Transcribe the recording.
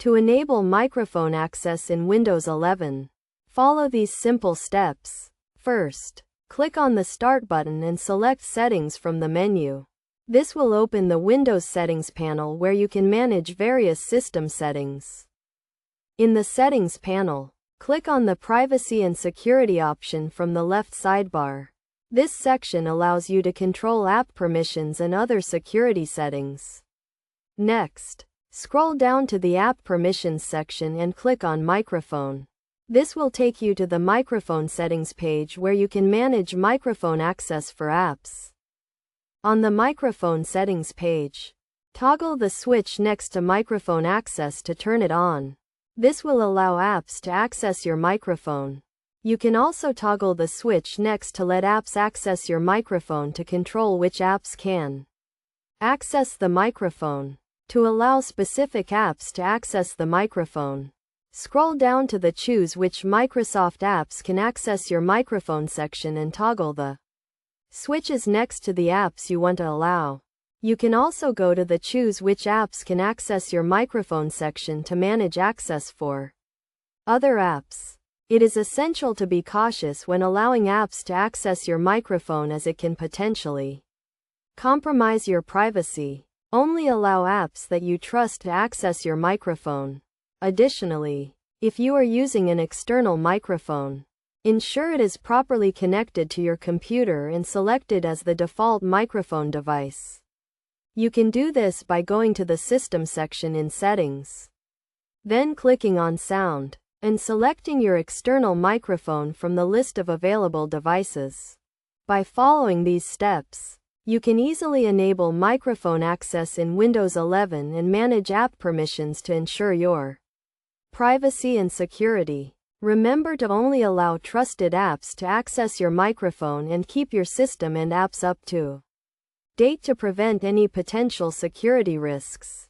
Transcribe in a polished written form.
To enable microphone access in Windows 11, follow these simple steps. First, click on the Start button and select Settings from the menu. This will open the Windows Settings panel where you can manage various system settings. In the Settings panel, click on the Privacy and Security option from the left sidebar. This section allows you to control app permissions and other security settings. Next, scroll down to the App Permissions section and click on Microphone. This will take you to the microphone settings page where you can manage microphone access for apps. On the microphone settings page, toggle the switch next to microphone access to turn it on. This will allow apps to access your microphone. You can also toggle the switch next to let apps access your microphone to control which apps can access the microphone. To allow specific apps to access the microphone, scroll down to the Choose which Microsoft apps can access your microphone section and toggle the switches next to the apps you want to allow. You can also go to the Choose which apps can access your microphone section to manage access for other apps. It is essential to be cautious when allowing apps to access your microphone as it can potentially compromise your privacy. Only allow apps that you trust to access your microphone. Additionally, if you are using an external microphone, ensure it is properly connected to your computer and selected as the default microphone device. You can do this by going to the System section in Settings, then clicking on Sound, and selecting your external microphone from the list of available devices. By following these steps, you can easily enable microphone access in Windows 11 and manage app permissions to ensure your privacy and security. Remember to only allow trusted apps to access your microphone and keep your system and apps up to date to prevent any potential security risks.